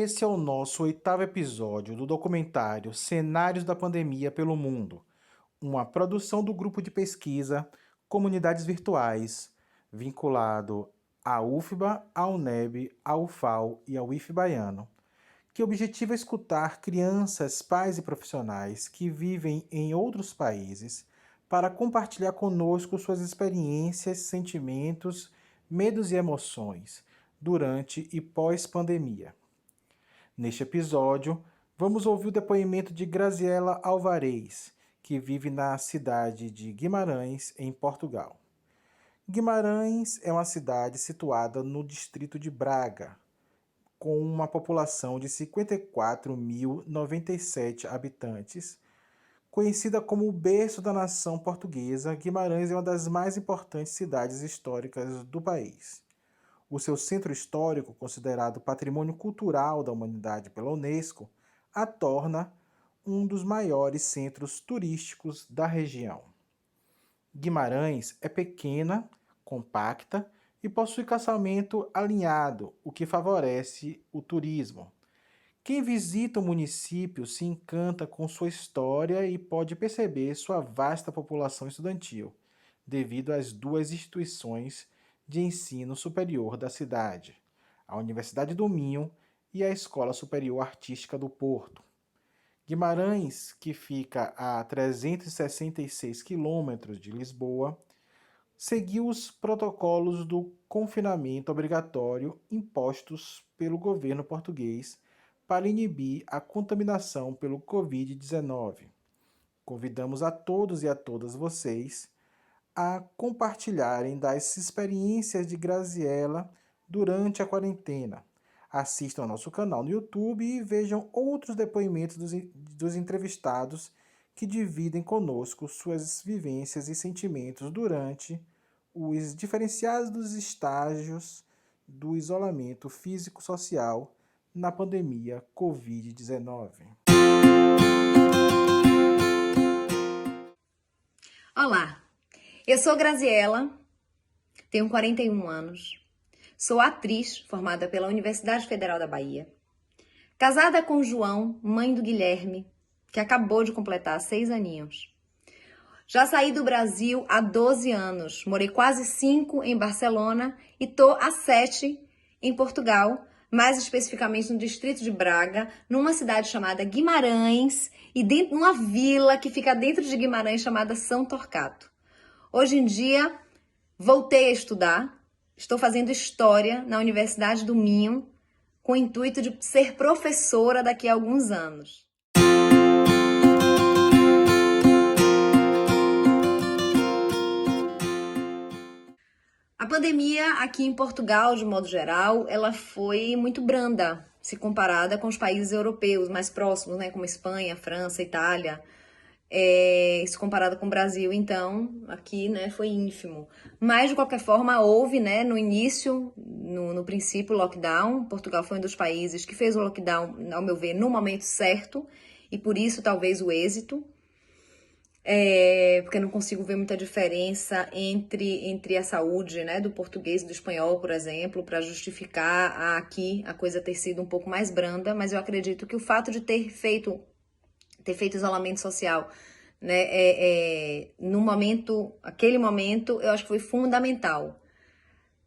Esse é o nosso oitavo episódio do documentário Cenários da Pandemia pelo Mundo, uma produção do grupo de pesquisa Comunidades Virtuais, vinculado à UFBA, à UNEB, à UFAL e ao IF Baiano, que objetiva escutar crianças, pais e profissionais que vivem em outros países para compartilhar conosco suas experiências, sentimentos, medos e emoções durante e pós-pandemia. Neste episódio, vamos ouvir o depoimento de Graziela Alvarez, que vive na cidade de Guimarães, em Portugal. Guimarães é uma cidade situada no distrito de Braga, com uma população de 54.097 habitantes. Conhecida como o berço da nação portuguesa, Guimarães é uma das mais importantes cidades históricas do país. O seu centro histórico, considerado Patrimônio Cultural da Humanidade pela Unesco, a torna um dos maiores centros turísticos da região. Guimarães é pequena, compacta e possui calçamento alinhado, o que favorece o turismo. Quem visita o município se encanta com sua história e pode perceber sua vasta população estudantil, devido às duas instituições de ensino superior da cidade, a Universidade do Minho e a Escola Superior Artística do Porto. Guimarães, que fica a 366 quilômetros de Lisboa, seguiu os protocolos do confinamento obrigatório impostos pelo governo português para inibir a contaminação pelo Covid-19. Convidamos a todos e a todas vocês a compartilharem das experiências de Graziela durante a quarentena. Assistam ao nosso canal no YouTube e vejam outros depoimentos dos entrevistados que dividem conosco suas vivências e sentimentos durante os diferenciados estágios do isolamento físico-social na pandemia Covid-19. Olá, eu sou Graziela, tenho 41 anos, sou atriz formada pela Universidade Federal da Bahia, casada com João, mãe do Guilherme, que acabou de completar 6 aninhos. Já saí do Brasil há 12 anos, morei quase 5 em Barcelona e tô há 7 em Portugal, mais especificamente no distrito de Braga, numa cidade chamada Guimarães e dentro numa vila que fica dentro de Guimarães chamada São Torquato. Hoje em dia, voltei a estudar, estou fazendo História na Universidade do Minho, com o intuito de ser professora daqui a alguns anos. A pandemia aqui em Portugal, de modo geral, ela foi muito branda, se comparada com os países europeus mais próximos, né, como Espanha, França, Itália. Se comparado com o Brasil, então, aqui, né, foi ínfimo. Mas, de qualquer forma, houve, né, no início, no princípio, lockdown. Portugal foi um dos países que fez o lockdown, ao meu ver, no momento certo, e por isso, talvez, o êxito. Porque eu não consigo ver muita diferença entre a saúde, né, do português e do espanhol, por exemplo, para justificar aqui a coisa ter sido um pouco mais branda, mas eu acredito que o fato de ter feito isolamento social, né, no momento, aquele momento, eu acho que foi fundamental.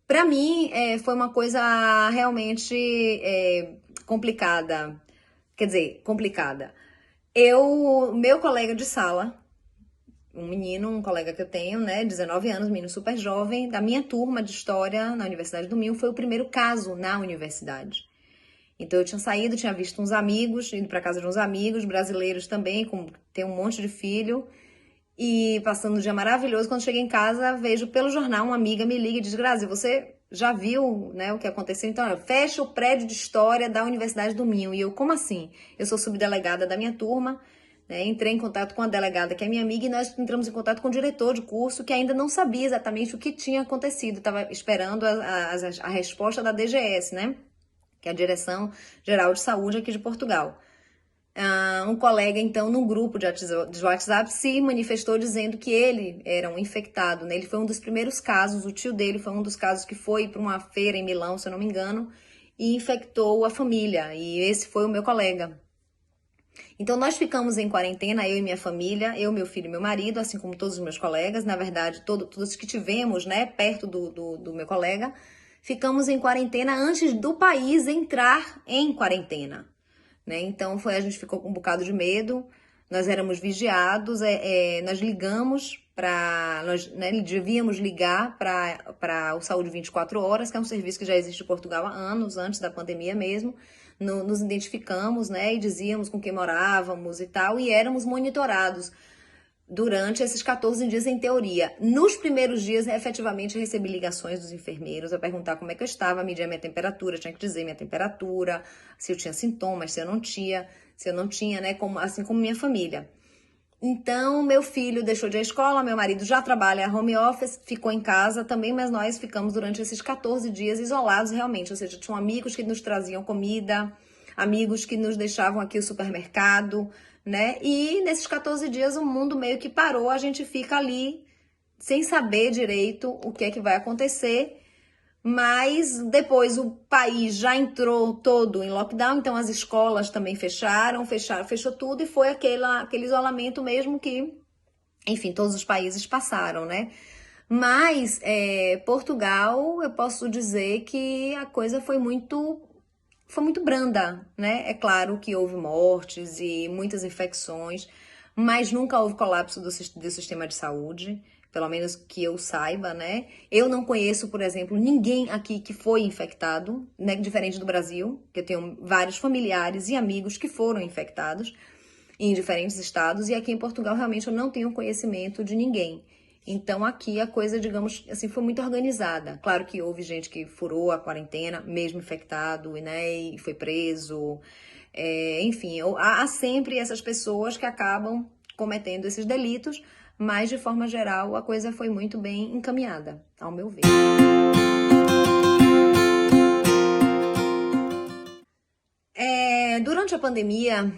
Para mim, foi uma coisa realmente complicada. Quer dizer, complicada. Meu colega de sala, um colega que eu tenho, né, 19 anos, menino super jovem, da minha turma de História na Universidade do Minho, foi o primeiro caso na universidade. Então eu tinha saído, tinha visto uns amigos, indo para casa de uns amigos, brasileiros também, tem um monte de filho, e passando um dia maravilhoso. Quando cheguei em casa, vejo pelo jornal, uma amiga me liga e diz: Grazi, você já viu, né, o que aconteceu? Então, fecha o prédio de História da Universidade do Minho. E eu, como assim? Eu sou subdelegada da minha turma, né, entrei em contato com a delegada, que é minha amiga, e nós entramos em contato com o diretor de curso, que ainda não sabia exatamente o que tinha acontecido, estava esperando a resposta da DGS, né? Que é a Direção Geral de Saúde aqui de Portugal. Um colega, então, num grupo de WhatsApp, se manifestou dizendo que ele era um infectado, né? Ele foi um dos primeiros casos, o tio dele foi um dos casos que foi para uma feira em Milão, se eu não me engano, e infectou a família, e esse foi o meu colega. Então, nós ficamos em quarentena, eu e minha família, eu, meu filho e meu marido, assim como todos os meus colegas, na verdade, todos que tivemos, né, perto do meu colega, ficamos em quarentena antes do país entrar em quarentena, né? Então, a gente ficou com um bocado de medo, nós éramos vigiados, nós ligamos nós, né, devíamos ligar para o Saúde 24 Horas, que é um serviço que já existe em Portugal há anos, antes da pandemia mesmo. Nos identificamos, né, e dizíamos com quem morávamos e tal, e éramos monitorados durante esses 14 dias em teoria. Nos primeiros dias, efetivamente, recebi ligações dos enfermeiros a perguntar como é que eu estava, medir a minha temperatura, tinha que dizer minha temperatura, se eu tinha sintomas, se eu não tinha, né, assim como minha família. Então, meu filho deixou de ir à escola, meu marido já trabalha home office, ficou em casa também, mas nós ficamos durante esses 14 dias isolados realmente, ou seja, tinham amigos que nos traziam comida, amigos que nos deixavam aqui no supermercado, né? E nesses 14 dias o mundo meio que parou, a gente fica ali sem saber direito o que é que vai acontecer. Mas depois o país já entrou todo em lockdown, então as escolas também fechou tudo e foi aquele isolamento mesmo que, enfim, todos os países passaram, né? Mas Portugal, eu posso dizer que a coisa foi muito branda, né? É claro que houve mortes e muitas infecções, mas nunca houve colapso do sistema de saúde, pelo menos que eu saiba, né? Eu não conheço, por exemplo, ninguém aqui que foi infectado, né? Diferente do Brasil, que eu tenho vários familiares e amigos que foram infectados em diferentes estados, e aqui em Portugal realmente eu não tenho conhecimento de ninguém. Então aqui a coisa, digamos assim, foi muito organizada. Claro que houve gente que furou a quarentena, mesmo infectado, né, e foi preso. Enfim, há sempre essas pessoas que acabam cometendo esses delitos, mas de forma geral a coisa foi muito bem encaminhada, ao meu ver. Durante a pandemia,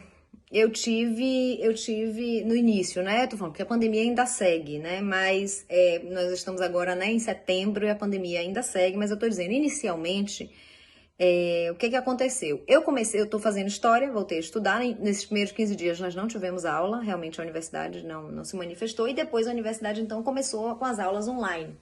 eu tive no início, né? Tô falando que a pandemia ainda segue, né? Mas nós estamos agora, né, em setembro e a pandemia ainda segue, mas eu tô dizendo, inicialmente, o que aconteceu? Eu tô fazendo história, voltei a estudar, nesses primeiros 15 dias nós não tivemos aula, realmente a universidade não se manifestou, e depois a universidade então começou com as aulas online.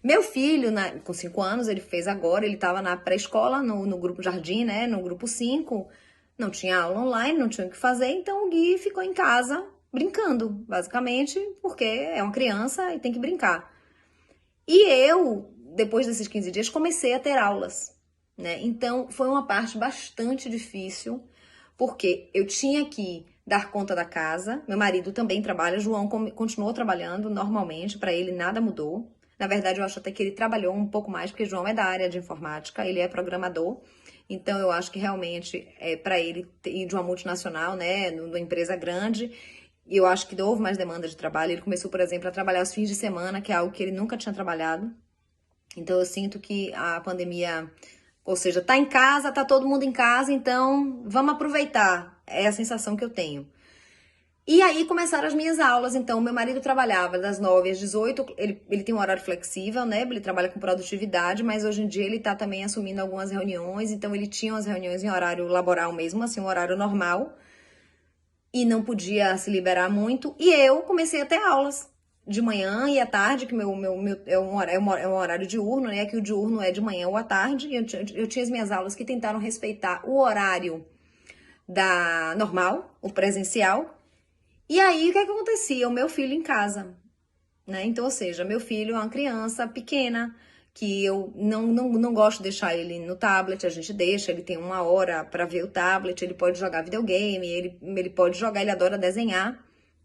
Meu filho, com 5 anos, ele fez agora, ele estava na pré-escola, no grupo Jardim, né, no grupo 5, não tinha aula online, não tinha o que fazer, então o Gui ficou em casa brincando, basicamente, porque é uma criança e tem que brincar. E eu, depois desses 15 dias, comecei a ter aulas, né? Então, foi uma parte bastante difícil, porque eu tinha que dar conta da casa, meu marido também trabalha, João continuou trabalhando normalmente, para ele nada mudou. Na verdade, eu acho até que ele trabalhou um pouco mais, porque João é da área de informática, ele é programador. Então, eu acho que realmente, para ele ir de uma multinacional, né, numa empresa grande, eu acho que houve mais demanda de trabalho. Ele começou, por exemplo, a trabalhar os fins de semana, que é algo que ele nunca tinha trabalhado. Então, eu sinto que a pandemia, ou seja, tá em casa, tá todo mundo em casa, então vamos aproveitar. É a sensação que eu tenho. E aí começaram as minhas aulas, então meu marido trabalhava das 9 às 18, ele tem um horário flexível, né, ele trabalha com produtividade, mas hoje em dia ele tá também assumindo algumas reuniões, então ele tinha as reuniões em horário laboral mesmo, assim, um horário normal, e não podia se liberar muito, e eu comecei a ter aulas de manhã e à tarde, que é um horário diurno, né, que o diurno é de manhã ou à tarde, e eu tinha as minhas aulas que tentaram respeitar o horário da normal, o presencial. E aí, o que acontecia? O meu filho em casa, né? Então, ou seja, meu filho é uma criança pequena, que eu não gosto de deixar ele no tablet, a gente deixa, ele tem 1 hora para ver o tablet, ele pode jogar videogame, ele pode jogar, ele adora desenhar,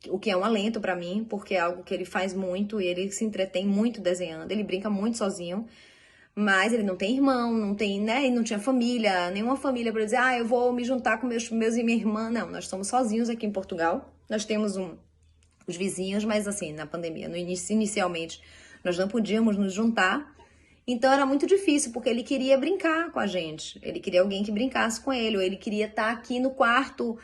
o que é um alento para mim, porque é algo que ele faz muito e ele se entretém muito desenhando, ele brinca muito sozinho, mas ele não tem irmão, não tem, né, e não tinha família, nenhuma família para dizer, eu vou me juntar com meus e minha irmã. Não, nós estamos sozinhos aqui em Portugal. Nós temos os vizinhos, mas assim, na pandemia, inicialmente, nós não podíamos nos juntar. Então era muito difícil, porque ele queria brincar com a gente. Ele queria alguém que brincasse com ele, ou ele queria estar aqui no quarto,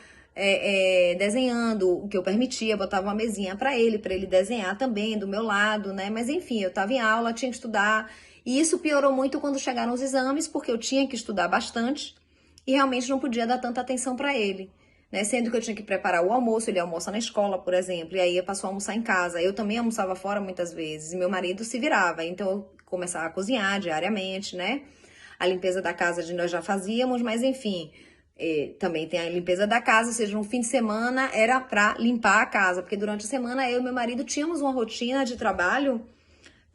desenhando o que eu permitia, botava uma mesinha para ele desenhar também do meu lado, né? Mas enfim, eu estava em aula, tinha que estudar, e isso piorou muito quando chegaram os exames, porque eu tinha que estudar bastante e realmente não podia dar tanta atenção para ele. Né? Sendo que eu tinha que preparar o almoço, ele almoça na escola, por exemplo, e aí eu passou a almoçar em casa. Eu também almoçava fora muitas vezes, e meu marido se virava, então eu começava a cozinhar diariamente, né? A limpeza da casa nós já fazíamos, mas enfim, também tem a limpeza da casa, ou seja, no fim de semana era para limpar a casa, porque durante a semana eu e meu marido tínhamos uma rotina de trabalho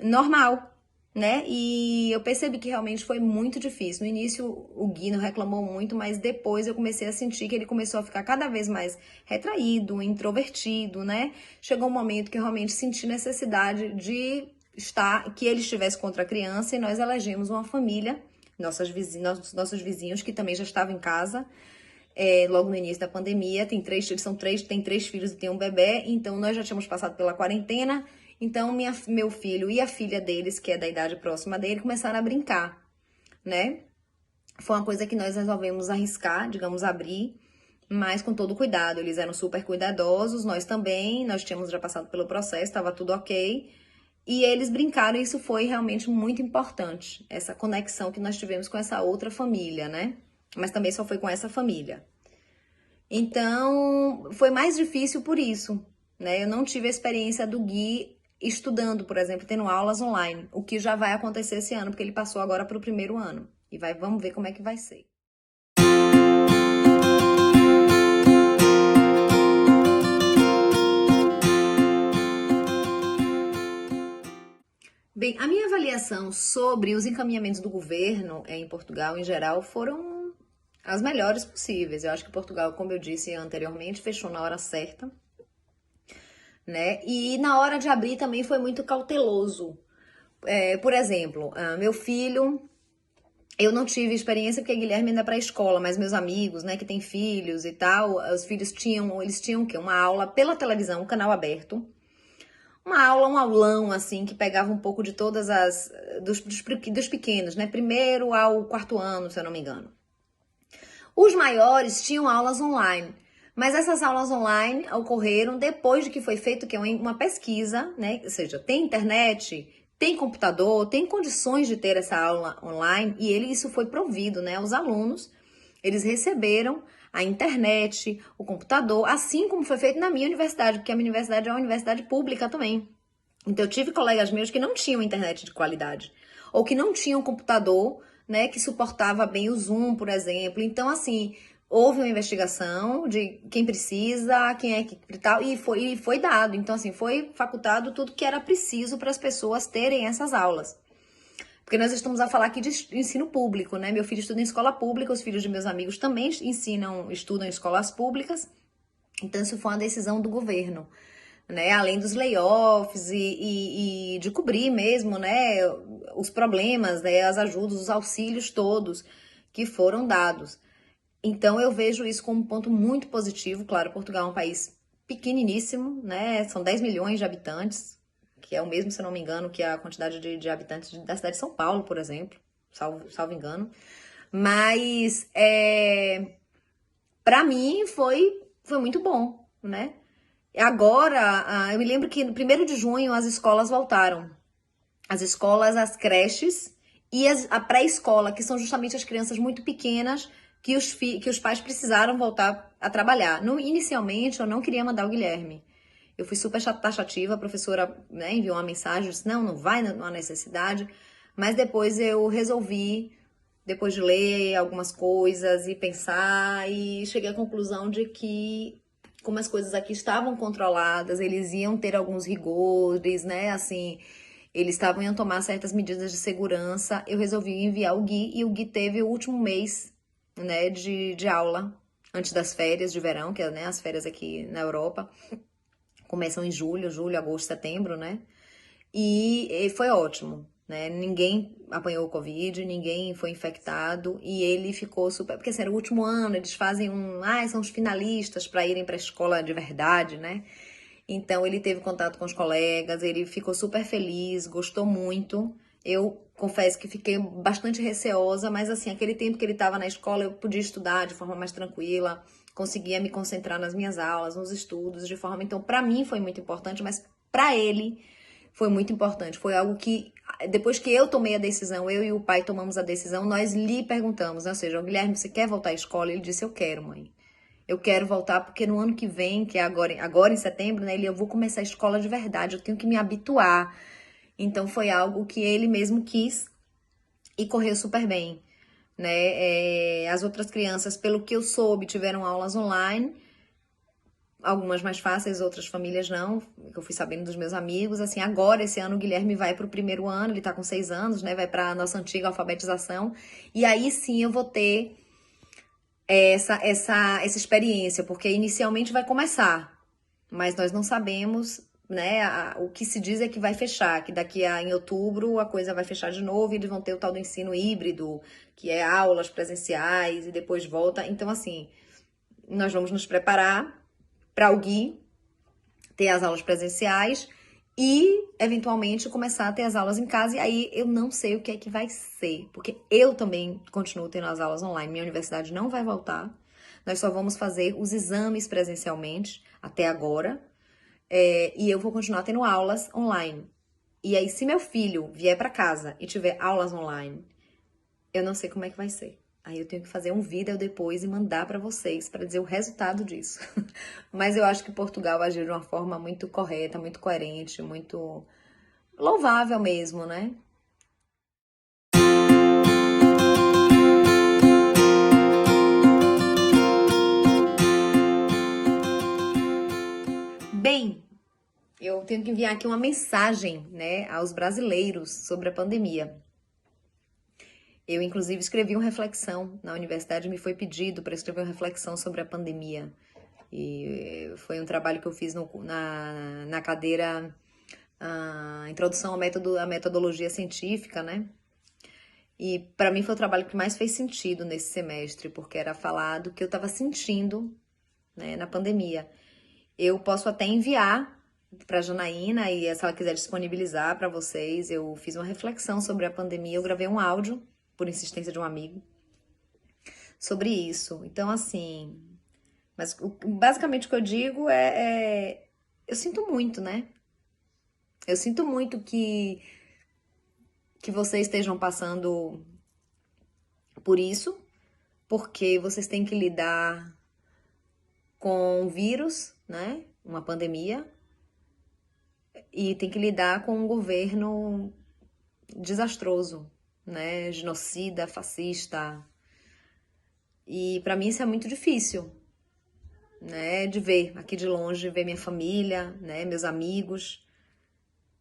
normal, né? E eu percebi que realmente foi muito difícil. No início o Gui não reclamou muito, mas depois eu comecei a sentir que ele começou a ficar cada vez mais retraído, introvertido, né? Chegou um momento que eu realmente senti necessidade de que ele estivesse contra a criança, e nós elegemos uma família, nossos vizinhos que também já estavam em casa. Logo no início da pandemia, tem três filhos e tem um bebê, então nós já tínhamos passado pela quarentena, então meu filho e a filha deles, que é da idade próxima dele, começaram a brincar, né? Foi uma coisa que nós resolvemos arriscar, digamos, abrir, mas com todo cuidado. Eles eram super cuidadosos, nós também, nós tínhamos já passado pelo processo, estava tudo ok, e eles brincaram, e isso foi realmente muito importante, essa conexão que nós tivemos com essa outra família, né? Mas também só foi com essa família. Então, foi mais difícil por isso, né? Eu não tive a experiência do Gui estudando, por exemplo, tendo aulas online, o que já vai acontecer esse ano, porque ele passou agora para o primeiro ano. E vamos ver como é que vai ser. Bem, a minha avaliação sobre os encaminhamentos do governo em Portugal, em geral, foram as melhores possíveis. Eu acho que Portugal, como eu disse anteriormente, fechou na hora certa, né? E na hora de abrir também foi muito cauteloso. Por exemplo, meu filho, eu não tive experiência porque Guilherme ainda é para a escola, mas meus amigos, né, que têm filhos e tal, os filhos eles tinham o quê? Uma aula pela televisão, um canal aberto. Uma aula, um aulão, assim, que pegava um pouco de todas dos pequenos, né? Primeiro ao quarto ano, se eu não me engano. Os maiores tinham aulas online, mas essas aulas online ocorreram depois de que foi feito uma pesquisa, né? Ou seja, tem internet, tem computador, tem condições de ter essa aula online, e isso foi provido, né? Os alunos, eles receberam a internet, o computador, assim como foi feito na minha universidade, porque a minha universidade é uma universidade pública também. Então, eu tive colegas meus que não tinham internet de qualidade, ou que não tinham computador, né, que suportava bem o Zoom, por exemplo. Então, assim, houve uma investigação de quem precisa, quem é que tal, e foi dado. Então, assim, foi facultado tudo que era preciso para as pessoas terem essas aulas. Porque nós estamos a falar aqui de ensino público, né? Meu filho estuda em escola pública, os filhos de meus amigos também estudam em escolas públicas. Então, isso foi uma decisão do governo, né? Além dos layoffs e de cobrir mesmo, né? Os problemas, né? As ajudas, os auxílios todos que foram dados. Então, eu vejo isso como um ponto muito positivo. Claro, Portugal é um país pequeniníssimo, né? São 10 milhões de habitantes, que é o mesmo, se eu não me engano, que a quantidade de habitantes da cidade de São Paulo, por exemplo, salvo engano. Mas, para mim, foi muito bom, né? Agora, eu me lembro que no 1º de junho as escolas voltaram. As escolas, as creches e a pré-escola, que são justamente as crianças muito pequenas que os pais precisaram voltar a trabalhar. Inicialmente, eu não queria mandar o Guilherme. Eu fui super taxativa, a professora, né, enviou uma mensagem, disse, não vai, não há necessidade. Mas depois eu resolvi, depois de ler algumas coisas e pensar, e cheguei à conclusão de que, como as coisas aqui estavam controladas, eles iam ter alguns rigores, né, assim, iam tomar certas medidas de segurança. Eu resolvi enviar o Gui, e o Gui teve o último mês, né, de aula, antes das férias de verão, que é, né, as férias aqui na Europa começam em julho, agosto, setembro, né? E foi ótimo, né? Ninguém apanhou o Covid, ninguém foi infectado, e ele ficou super... Porque assim, era o último ano, eles fazem são os finalistas para irem para a escola de verdade, né? Então, ele teve contato com os colegas, ele ficou super feliz, gostou muito. Eu confesso que fiquei bastante receosa, mas assim, aquele tempo que ele estava na escola, eu podia estudar de forma mais tranquila, conseguia me concentrar nas minhas aulas, nos estudos, de forma... Então, para mim foi muito importante, mas para ele foi muito importante. Foi algo que, depois que eu tomei a decisão, eu e o pai tomamos a decisão, nós lhe perguntamos, né? Ou seja, Guilherme, você quer voltar à escola? Ele disse, eu quero, mãe. Eu quero voltar porque no ano que vem, que é agora em setembro, né, eu vou começar a escola de verdade, eu tenho que me habituar. Então foi algo que ele mesmo quis e correu super bem, né? As outras crianças, pelo que eu soube, tiveram aulas online, algumas mais fáceis, outras famílias não, que eu fui sabendo dos meus amigos. Assim, agora, esse ano, o Guilherme vai para o primeiro ano, ele tá com 6 anos, né? Vai para a nossa antiga alfabetização. E aí sim eu vou ter essa experiência, porque inicialmente vai começar, mas nós não sabemos, né? O que se diz é que vai fechar, que daqui em outubro a coisa vai fechar de novo e eles vão ter o tal do ensino híbrido, que é aulas presenciais e depois volta. Então, assim, nós vamos nos preparar para o Gui ter as aulas presenciais e, eventualmente, começar a ter as aulas em casa. E aí eu não sei o que é que vai ser, porque eu também continuo tendo as aulas online. Minha universidade não vai voltar. Nós só vamos fazer os exames presencialmente até agora. E eu vou continuar tendo aulas online. E aí, se meu filho vier para casa e tiver aulas online, eu não sei como é que vai ser. Aí eu tenho que fazer um vídeo depois e mandar para vocês para dizer o resultado disso. Mas eu acho que Portugal agiu de uma forma muito correta, muito coerente, muito louvável mesmo, né? Bem, eu tenho que enviar aqui uma mensagem, né, aos brasileiros sobre a pandemia. Eu, inclusive, escrevi uma reflexão na universidade, me foi pedido para escrever uma reflexão sobre a pandemia. E foi um trabalho que eu fiz na cadeira Introdução à Metodologia Científica, né? E para mim foi o trabalho que mais fez sentido nesse semestre, porque era falar do que eu estava sentindo, né, na pandemia. Eu posso até enviar para a Janaína, e se ela quiser disponibilizar para vocês, eu fiz uma reflexão sobre a pandemia, eu gravei um áudio, por insistência de um amigo, sobre isso. Então, assim, mas basicamente o que eu digo eu sinto muito, né? Eu sinto muito que vocês estejam passando por isso, porque vocês têm que lidar com um vírus, né? Uma pandemia, e tem que lidar com um governo desastroso, né? Genocida, fascista. E para mim isso é muito difícil, né? De ver aqui de longe, ver minha família, né? Meus amigos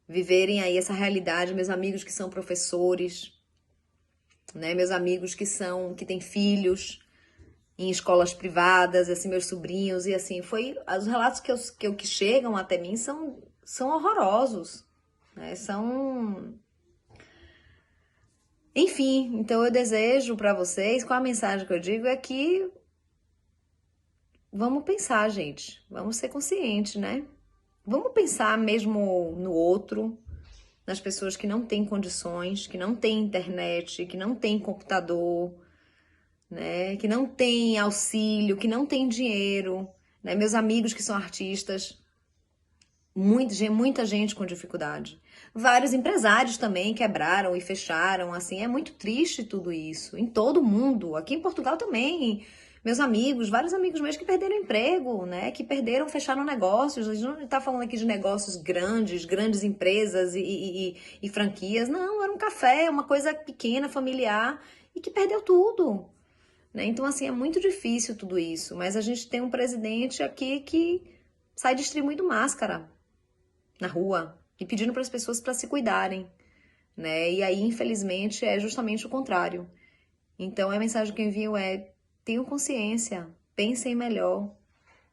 viverem aí essa realidade, meus amigos que são professores, né? Meus amigos que têm filhos em escolas privadas, assim, meus sobrinhos, e assim, os relatos que chegam até mim são horrorosos, né? Enfim, então eu desejo para vocês, qual a mensagem que eu digo é que vamos pensar, gente, vamos ser conscientes, né? Vamos pensar mesmo no outro, nas pessoas que não têm condições, que não têm internet, que não têm computador, né? Que não têm auxílio, que não têm dinheiro, né? Meus amigos que são artistas, muita gente com dificuldade. Vários empresários também quebraram e fecharam, assim, é muito triste tudo isso, em todo o mundo, aqui em Portugal também. Meus amigos, vários amigos meus que perderam emprego, né? Que fecharam negócios. A gente não tá falando aqui de negócios grandes empresas e franquias. Não, era um café, uma coisa pequena, familiar, e que perdeu tudo, né? Então, assim, é muito difícil tudo isso. Mas a gente tem um presidente aqui que sai distribuindo máscara na rua e pedindo para as pessoas para se cuidarem, né? E aí, infelizmente, é justamente o contrário. Então, a mensagem que eu envio é: tenham consciência, pensem melhor,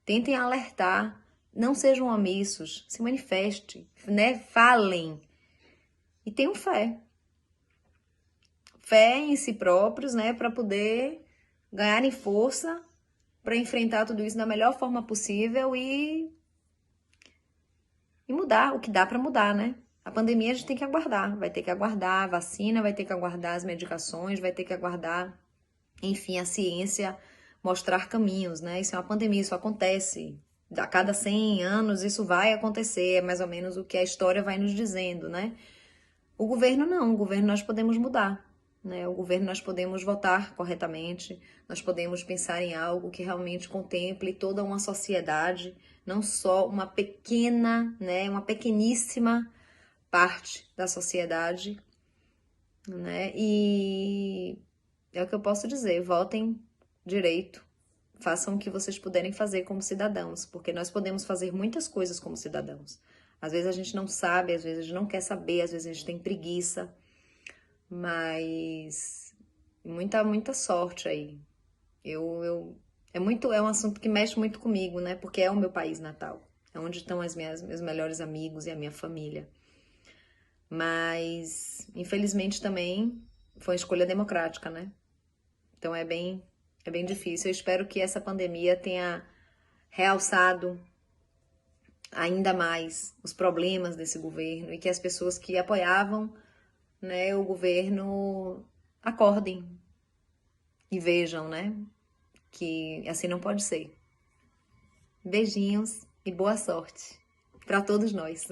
tentem alertar, não sejam omissos, se manifestem, né? Falem e tenham fé. Fé em si próprios, né? Para poder ganharem força para enfrentar tudo isso da melhor forma possível e mudar o que dá para mudar, né? A pandemia a gente tem que aguardar, vai ter que aguardar a vacina, vai ter que aguardar as medicações, vai ter que aguardar, enfim, a ciência mostrar caminhos, né? Isso é uma pandemia, isso acontece. A cada 100 anos isso vai acontecer, é mais ou menos o que a história vai nos dizendo, né? O governo não, o governo nós podemos mudar, né? O governo nós podemos votar corretamente, nós podemos pensar em algo que realmente contemple toda uma sociedade, não só uma pequena, né, uma pequeníssima parte da sociedade, né? E é o que eu posso dizer, votem direito, façam o que vocês puderem fazer como cidadãos, porque nós podemos fazer muitas coisas como cidadãos. Às vezes a gente não sabe, às vezes a gente não quer saber, às vezes a gente tem preguiça, mas muita sorte aí. É um assunto que mexe muito comigo, né? Porque é o meu país natal. É onde estão meus melhores amigos e a minha família. Mas, infelizmente também foi uma escolha democrática, né? Então é bem difícil. Eu espero que essa pandemia tenha realçado ainda mais os problemas desse governo e que as pessoas que apoiavam, né, o governo acordem e vejam, né, que assim não pode ser. Beijinhos e boa sorte para todos nós.